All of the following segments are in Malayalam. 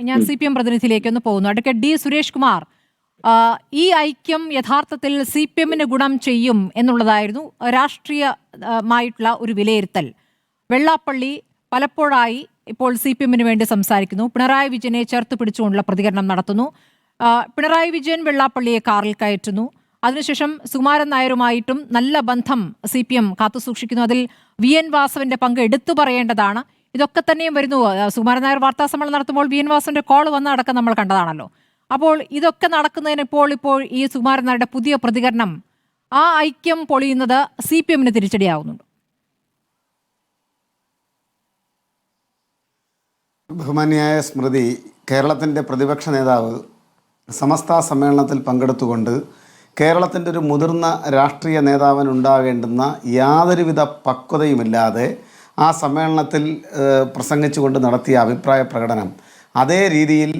ഞാൻ CPM പ്രതിനിധിയിലേക്ക് ഒന്ന് പോകുന്നു. Advocate D. സുരേഷ് കുമാർ, ഈ ഐക്യം യഥാർത്ഥത്തിൽ CPMന് ഗുണം ചെയ്യും എന്നുള്ളതായിരുന്നു രാഷ്ട്രീയമായിട്ടുള്ള ഒരു വിലയിരുത്തൽ. വെള്ളാപ്പള്ളി പലപ്പോഴായി ഇപ്പോൾ CPMന് വേണ്ടി സംസാരിക്കുന്നു. പിണറായി വിജയനെ ചേർത്ത് പിടിച്ചുകൊണ്ടുള്ള പ്രതികരണം നടത്തുന്നു. പിണറായി വിജയൻ വെള്ളാപ്പള്ളിയെ കാറിൽ കയറ്റുന്നു. അതിനുശേഷം സുകുമാരൻ നായരുമായിട്ടും നല്ല ബന്ധം CPM കാത്തുസൂക്ഷിക്കുന്നു. അതിൽ VN വാസവന്റെ പങ്ക് എടുത്തു പറയേണ്ടതാണ്. ഇതൊക്കെ തന്നെയും വരുന്നു. സുകുമാരൻ നായർ വാർത്താ സമ്മേളനം നടത്തുമ്പോൾ VN വാസവന്റെ കോൾ വന്ന അടക്കം നമ്മൾ കണ്ടതാണല്ലോ. അപ്പോൾ ഇതൊക്കെ നടക്കുന്നതിന് ഇപ്പോൾ ഈ സുകുമാരൻ നായരുടെ പുതിയ പ്രതികരണം, ആ ഐക്യം പൊളിയുന്നത് CPMന് തിരിച്ചടിയാവുന്നുണ്ട്. ബഹുമാന്യായ സ്മൃതി, കേരളത്തിൻ്റെ പ്രതിപക്ഷ നേതാവ് സമസ്ത സമ്മേളനത്തിൽ പങ്കെടുത്തുകൊണ്ട് കേരളത്തിൻ്റെ ഒരു മുതിർന്ന രാഷ്ട്രീയ നേതാവിനുണ്ടാകേണ്ടുന്ന യാതൊരുവിധ പക്വതയുമില്ലാതെ ആ സമ്മേളനത്തിൽ പ്രസംഗിച്ചുകൊണ്ട് നടത്തിയ അഭിപ്രായ പ്രകടനം അതേ രീതിയിൽ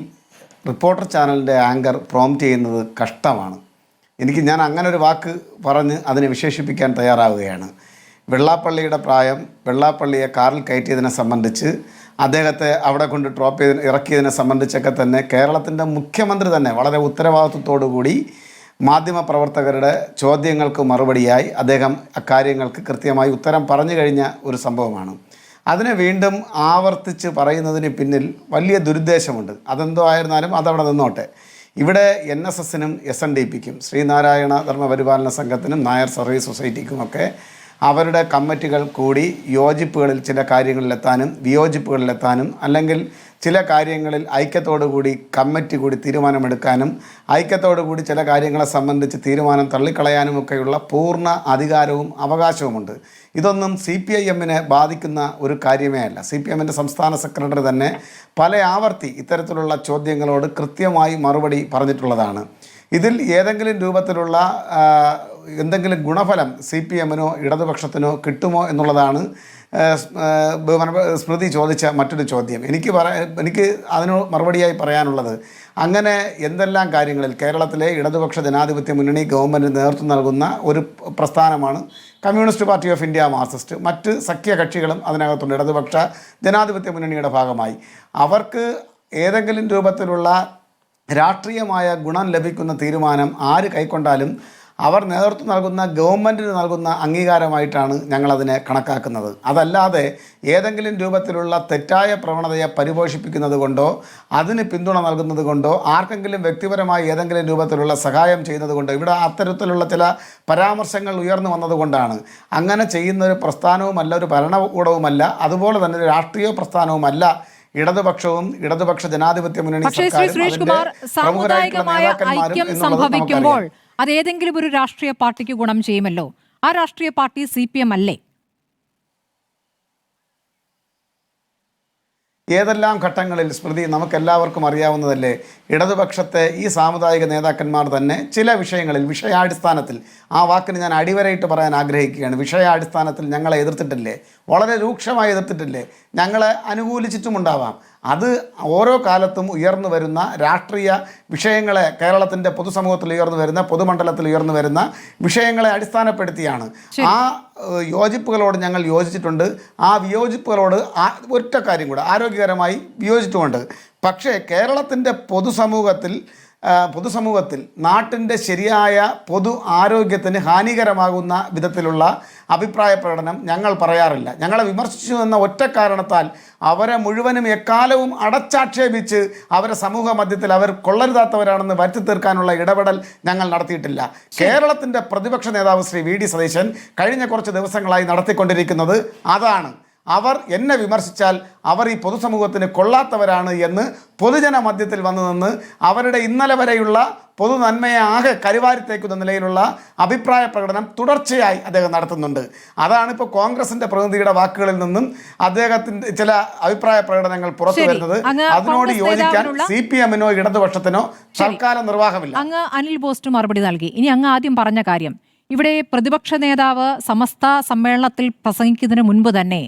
റിപ്പോർട്ടർ ചാനലിൻ്റെ ആങ്കർ പ്രോംപ്റ്റ് ചെയ്യുന്നത് കഷ്ടമാണ്. ഞാൻ അങ്ങനെ ഒരു വാക്ക് പറഞ്ഞ് അതിനെ വിശേഷിപ്പിക്കാൻ തയ്യാറാവുകയാണ്. വെള്ളാപ്പള്ളിയുടെ പ്രായം, വെള്ളാപ്പള്ളിയെ കാറിൽ കയറ്റിയതിനെ സംബന്ധിച്ച്, അദ്ദേഹത്തെ അവിടെ കൊണ്ട് ഇറക്കിയതിനെ സംബന്ധിച്ചൊക്കെ തന്നെ കേരളത്തിൻ്റെ മുഖ്യമന്ത്രി തന്നെ വളരെ ഉത്തരവാദിത്വത്തോടു കൂടി മാധ്യമപ്രവർത്തകരുടെ ചോദ്യങ്ങൾക്ക് മറുപടിയായി അദ്ദേഹം അക്കാര്യങ്ങൾക്ക് കൃത്യമായി ഉത്തരം പറഞ്ഞു കഴിഞ്ഞ ഒരു സംഭവമാണ്. അതിനെ വീണ്ടും ആവർത്തിച്ച് പറയുന്നതിന് പിന്നിൽ വലിയ ദുരുദ്ദേശമുണ്ട്. അതെന്തോ ആയിരുന്നാലും അതവിടെ നിന്നോട്ടെ. ഇവിടെ NSSനും SNDPക്കും, ശ്രീനാരായണ ധർമ്മപരിപാലന സംഘത്തിനും നായർ സർവീസ് സൊസൈറ്റിക്കുമൊക്കെ അവരുടെ കമ്മിറ്റികൾ കൂടി യോജിപ്പുകളിൽ ചില കാര്യങ്ങളിലെത്താനും വിയോജിപ്പുകളിലെത്താനും, അല്ലെങ്കിൽ ചില കാര്യങ്ങളിൽ ഐക്യത്തോടുകൂടി കമ്മിറ്റി കൂടി തീരുമാനമെടുക്കാനും ഐക്യത്തോടുകൂടി ചില കാര്യങ്ങളെ സംബന്ധിച്ച് തീരുമാനം തള്ളിക്കളയാനുമൊക്കെയുള്ള പൂർണ്ണ അധികാരവും അവകാശവുമുണ്ട്. ഇതൊന്നും CPIMനെ ബാധിക്കുന്ന ഒരു കാര്യമേ അല്ല. CPMൻ്റെ സംസ്ഥാന സെക്രട്ടറി തന്നെ പല ആവർത്തി ഇത്തരത്തിലുള്ള ചോദ്യങ്ങളോട് കൃത്യമായി മറുപടി പറഞ്ഞിട്ടുള്ളതാണ്. ഇതിൽ ഏതെങ്കിലും രൂപത്തിലുള്ള എന്തെങ്കിലും ഗുണഫലം CPMനോ ഇടതുപക്ഷത്തിനോ കിട്ടുമോ എന്നുള്ളതാണ് സ്മൃതി ചോദിച്ച മറ്റൊരു ചോദ്യം. എനിക്ക് അതിന് മറുപടിയായി പറയാനുള്ളത്, അങ്ങനെ എന്തെല്ലാം കാര്യങ്ങളിൽ കേരളത്തിലെ ഇടതുപക്ഷ ജനാധിപത്യ മുന്നണി ഗവൺമെൻറ് നേതൃത്വം നൽകുന്ന ഒരു പ്രസ്ഥാനമാണ് communist party of India Marxist. മറ്റ് സഖ്യകക്ഷികളും അതിനകത്തുണ്ട് ഇടതുപക്ഷ ജനാധിപത്യ മുന്നണിയുടെ ഭാഗമായി. അവർക്ക് ഏതെങ്കിലും രൂപത്തിലുള്ള രാഷ്ട്രീയമായ ഗുണം ലഭിക്കുന്ന തീരുമാനം ആര് കൈക്കൊണ്ടാലും അവർ നേതൃത്വം നൽകുന്ന ഗവൺമെൻറ്റിന് നൽകുന്ന അംഗീകാരമായിട്ടാണ് ഞങ്ങളതിനെ കണക്കാക്കുന്നത്. അതല്ലാതെ ഏതെങ്കിലും രൂപത്തിലുള്ള തെറ്റായ പ്രവണതയെ പരിപോഷിപ്പിക്കുന്നത് കൊണ്ടോ അതിന് പിന്തുണ നൽകുന്നത് കൊണ്ടോ ആർക്കെങ്കിലും വ്യക്തിപരമായി ഏതെങ്കിലും രൂപത്തിലുള്ള സഹായം ചെയ്യുന്നത് കൊണ്ടോ, ഇവിടെ അത്തരത്തിലുള്ള ചില പരാമർശങ്ങൾ ഉയർന്നു വന്നതുകൊണ്ടാണ്. അങ്ങനെ ചെയ്യുന്നൊരു പ്രസ്ഥാനവുമല്ല, ഒരു ഭരണകൂടവുമല്ല, അതുപോലെ തന്നെ ഒരു രാഷ്ട്രീയ പ്രസ്ഥാനവുമല്ല ഇടതുപക്ഷവും ഇടതുപക്ഷ ജനാധിപത്യ മുന്നണി സംഭവിക്കുമ്പോൾ അത് ഏതെങ്കിലും ഒരു രാഷ്ട്രീയ പാർട്ടിക്ക് ഗുണം ചെയ്യുമല്ലോ. ആ രാഷ്ട്രീയ പാർട്ടി CPM അല്ലേ? ഏതെല്ലാം ഘട്ടങ്ങളിൽ സ്മൃതി നമുക്കെല്ലാവർക്കും അറിയാവുന്നതല്ലേ, ഇടതുപക്ഷത്തെ ഈ സാമുദായിക നേതാക്കന്മാർ തന്നെ ചില വിഷയങ്ങളിൽ വിഷയാടിസ്ഥാനത്തിൽ, ആ വാക്കിന് ഞാൻ അടിവരയിട്ട് പറയാൻ ആഗ്രഹിക്കുകയാണ്, വിഷയാടിസ്ഥാനത്തിൽ ഞങ്ങളെ എതിർത്തിട്ടില്ലേ, വളരെ രൂക്ഷമായി എതിർത്തിട്ടില്ലേ, ഞങ്ങളെ അനുകൂലിച്ചിട്ടുമുണ്ടാവാം. അത് ഓരോ കാലത്തും ഉയർന്നു വരുന്ന രാഷ്ട്രീയ വിഷയങ്ങളെ, കേരളത്തിൻ്റെ പൊതുസമൂഹത്തിൽ ഉയർന്നു വരുന്ന, പൊതുമണ്ഡലത്തിൽ ഉയർന്നു വരുന്ന വിഷയങ്ങളെ അടിസ്ഥാനപ്പെടുത്തിയാണ്. ആ യോജിപ്പുകളോട് ഞങ്ങൾ യോജിച്ചിട്ടുണ്ട്. ആ വിയോജിപ്പുകളോട് ഒറ്റ കാര്യം കൂടെ, ആരോഗ്യകരമായി വിയോജിച്ചുകൊണ്ട്. പക്ഷേ കേരളത്തിൻ്റെ പൊതുസമൂഹത്തിൽ നാട്ടിൻ്റെ ശരിയായ പൊതു ആരോഗ്യത്തിന് ഹാനികരമാകുന്ന വിധത്തിലുള്ള അഭിപ്രായ പ്രകടനം ഞങ്ങൾ പറയാറില്ല. ഞങ്ങളെ വിമർശിച്ചു എന്ന ഒറ്റ കാരണത്താൽ അവരെ മുഴുവനും എക്കാലവും അടച്ചാക്ഷേപിച്ച് അവരെ സമൂഹ മധ്യത്തിൽ അവർ കൊള്ളരുതാത്തവരാണെന്ന് വരുത്തി തീർക്കാനുള്ള ഇടപെടൽ ഞങ്ങൾ നടത്തിയിട്ടില്ല. കേരളത്തിൻ്റെ പ്രതിപക്ഷ നേതാവ് ശ്രീ VD സതീശൻ കഴിഞ്ഞ കുറച്ച് ദിവസങ്ങളായി നടത്തിക്കൊണ്ടിരിക്കുന്നത് അതാണ്. അവർ എന്നെ വിമർശിച്ചാൽ അവർ ഈ പൊതുസമൂഹത്തിന് കൊള്ളാത്തവരാണ് എന്ന് പൊതുജന മധ്യത്തിൽ വന്നു നിന്ന് അവരുടെ ഇന്നലെ വരെയുള്ള പൊതു നന്മയെ ആകെ കരുവാരിത്തേക്കുന്ന നിലയിലുള്ള അഭിപ്രായ പ്രകടനം തുടർച്ചയായി അദ്ദേഹം നടത്തുന്നുണ്ട്. അതാണിപ്പോൾ കോൺഗ്രസിൻ്റെ പ്രതിനിധിയുടെ വാക്കുകളിൽ നിന്നും അദ്ദേഹത്തിൻ്റെ ചില അഭിപ്രായ പ്രകടനങ്ങൾ പുറത്തു വരുന്നത്. അതിനോട് യോജിക്കാൻ CPMനോ ഇടതുപക്ഷത്തിനോ സർക്കാർ നിർവാഹമില്ല. അങ്ങ് അനിൽ ബോസ്റ്റ് മറുപടി നൽകി. ഇനി അങ്ങ് ആദ്യം പറഞ്ഞ കാര്യം, ഇവിടെ പ്രതിപക്ഷ നേതാവ് സമസ്ത സമ്മേളനത്തിൽ പ്രസംഗിക്കുന്നതിന് മുൻപ് തന്നെ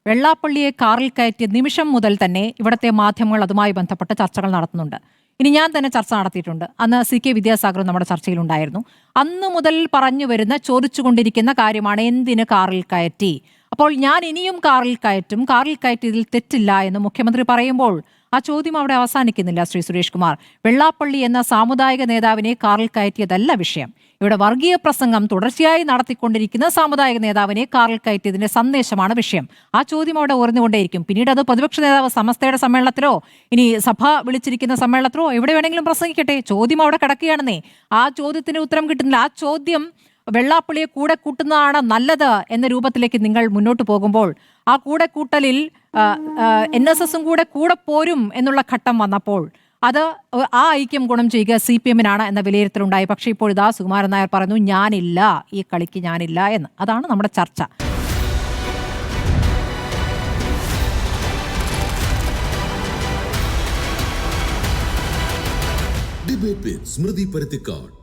വെള്ളാപ്പള്ളിയെ കാറിൽ കയറ്റിയ നിമിഷം മുതൽ തന്നെ ഇവിടുത്തെ മാധ്യമങ്ങൾ അതുമായി ബന്ധപ്പെട്ട ചർച്ചകൾ നടത്തുന്നുണ്ട്. ഇനി ഞാൻ തന്നെ ചർച്ച നടത്തിയിട്ടുണ്ട്. അന്ന് CK വിദ്യാസാഗറും നമ്മുടെ ചർച്ചയിലുണ്ടായിരുന്നു. അന്നു മുതൽ പറഞ്ഞു വരുന്ന, ചോദിച്ചുകൊണ്ടിരിക്കുന്ന കാര്യമാണ് എന്തിന് കാറിൽ കയറ്റി. അപ്പോൾ ഞാൻ ഇനിയും കാറിൽ കയറ്റും, കാറിൽ കയറ്റിയതിൽ തെറ്റില്ല എന്ന് മുഖ്യമന്ത്രി പറയുമ്പോൾ ആ ചോദ്യം അവിടെ അവസാനിക്കുന്നില്ല. ശ്രീ സുരേഷ് കുമാർ, വെള്ളാപ്പള്ളി എന്ന സാമുദായിക നേതാവിനെ കാറിൽ കയറ്റിയതല്ല വിഷയം. ഇവിടെ വർഗീയ പ്രസംഗം തുടർച്ചയായി നടത്തിക്കൊണ്ടിരിക്കുന്ന സാമുദായിക നേതാവിനെ കാറിൽ കയറ്റിയതിന്റെ സന്ദേശമാണ് വിഷയം. ആ ചോദ്യം അവിടെ ഉയർന്നുകൊണ്ടേയിരിക്കും. പിന്നീട് അത് പ്രതിപക്ഷ നേതാവ് സമസ്തയുടെ സമ്മേളനത്തിലോ ഇനി സഭ വിളിച്ചിരിക്കുന്ന സമ്മേളനത്തിലോ എവിടെ വേണമെങ്കിലും പ്രസംഗിക്കട്ടെ. ചോദ്യം അവിടെ കിടക്കുകയാണെന്നേ. ആ ചോദ്യത്തിന് ഉത്തരം കിട്ടുന്നില്ല. ആ ചോദ്യം വെള്ളാപ്പള്ളിയെ കൂടെ കൂട്ടുന്നതാണ് നല്ലത് എന്ന രൂപത്തിലേക്ക് നിങ്ങൾ മുന്നോട്ട് പോകുമ്പോൾ ആ കൂടെ കൂട്ടലിൽ NSSും കൂടെ പോരും എന്നുള്ള ഘട്ടം വന്നപ്പോൾ അത് ആ ഐക്യം ഗുണം ചെയ്യുക CPM-നാണ് എന്ന വിലയിരുത്തലുണ്ടായി. പക്ഷേ ഇപ്പോൾ ഇതാ സുകുമാരൻ നായർ പറയുന്നു ഞാനില്ല, ഈ കളിക്ക് ഞാനില്ല എന്ന്. അതാണ് നമ്മുടെ ചർച്ച. ഡിബേറ്റ് വിത്ത് സ്മൃതി പരുത്തിക്കാട്.